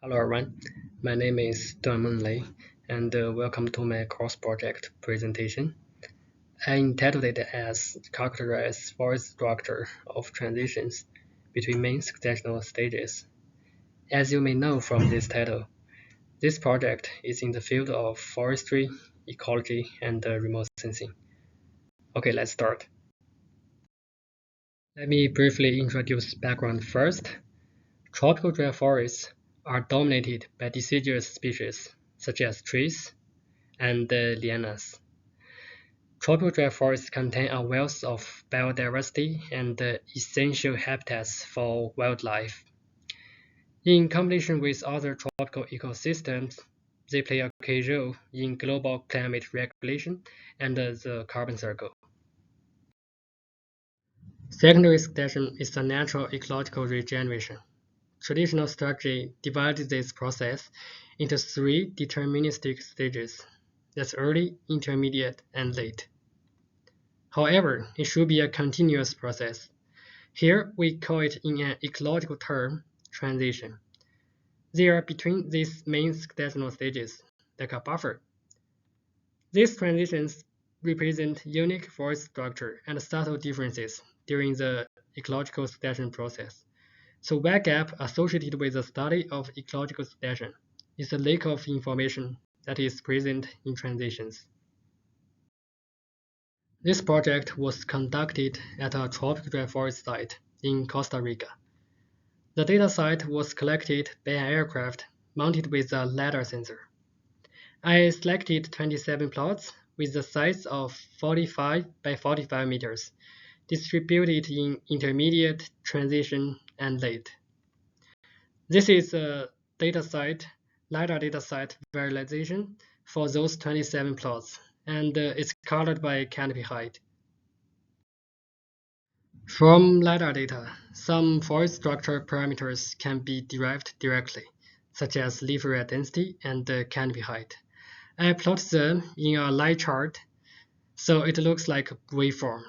Hello everyone, my name is Menglei Duan and welcome to my course project presentation. I entitled it as Characterize Forest Structure of Transitions between Main Successional Stages. As you may know from this title, this project is in the field of forestry, ecology, and remote sensing. Okay, let's start. Let me briefly introduce background first. Tropical dry forests are dominated by deciduous species such as trees and lianas. Tropical dry forests contain a wealth of biodiversity and essential habitats for wildlife. In combination with other tropical ecosystems, they play a key role in global climate regulation and the carbon cycle. Secondary succession is the natural ecological regeneration. Traditional strategy divides this process into three deterministic stages. That's early, intermediate, and late. However, it should be a continuous process. Here, we call it in an ecological term, transition. They are between these main successional stages, like a buffer. These transitions represent unique forest structure and subtle differences during the ecological succession process. So one gap associated with the study of ecological succession is the lack of information that is present in transitions. This project was conducted at a tropical dry forest site in Costa Rica. The dataset was collected by an aircraft mounted with a LiDAR sensor. I selected 27 plots with the size of 45 by 45 meters, distributed in intermediate, transition, and late. This is a dataset, LiDAR dataset visualization for those 27 plots, and it's colored by canopy height. From LiDAR data, some forest structure parameters can be derived directly, such as leaf area density and canopy height. I plot them in a line chart, so it looks like a waveform.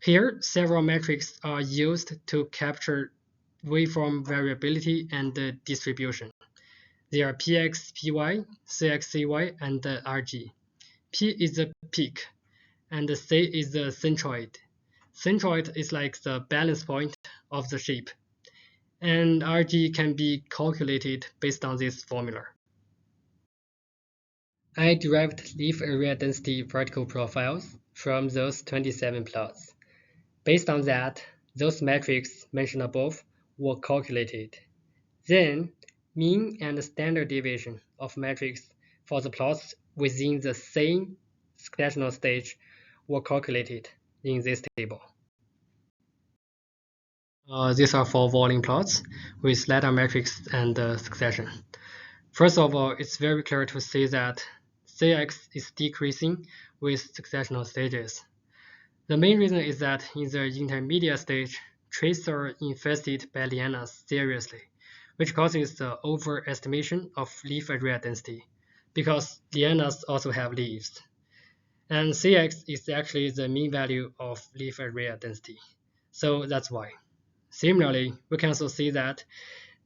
Here, several metrics are used to capture waveform variability and distribution. They are Px, Py, Cx, Cy, and Rg. P is the peak, and C is the centroid. Centroid is like the balance point of the shape, and Rg can be calculated based on this formula. I derived leaf area density vertical profiles from those 27 plots. Based on that, those metrics mentioned above were calculated. Then, mean and standard deviation of metrics for the plots within the same successional stage were calculated in this table. These are four volume plots with ladder metrics and succession. First of all, it's very clear to see that Cx is decreasing with successional stages. The main reason is that in the intermediate stage, trees are infested by lianas seriously, which causes the overestimation of leaf area density, because lianas also have leaves. And Cx is actually the mean value of leaf area density, so that's why. Similarly, we can also see that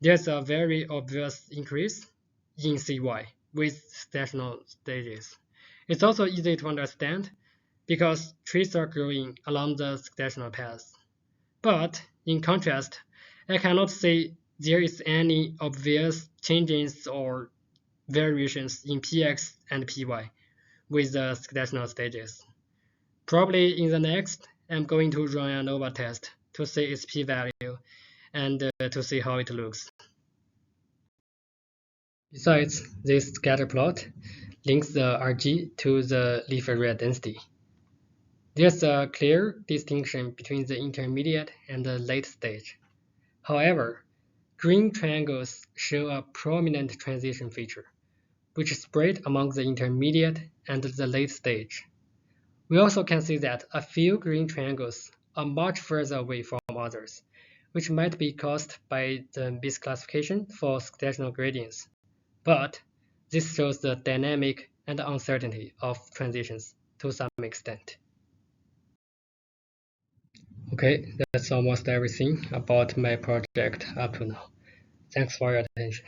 there's a very obvious increase in Cy with successional stages. It's also easy to understand because trees are growing along the successional path. But in contrast, I cannot say there is any obvious changes or variations in Px and Py with the successional stages. Probably in the next, I'm going to run an ANOVA test to see its p-value and to see how it looks. Besides, this scatter plot links the Rg to the leaf area density. There's a clear distinction between the intermediate and the late stage. However, green triangles show a prominent transition feature, which is spread among the intermediate and the late stage. We also can see that a few green triangles are much further away from others, which might be caused by the misclassification for successional gradients. But this shows the dynamic and uncertainty of transitions to some extent. Okay, that's almost everything about my project up to now. Thanks for your attention.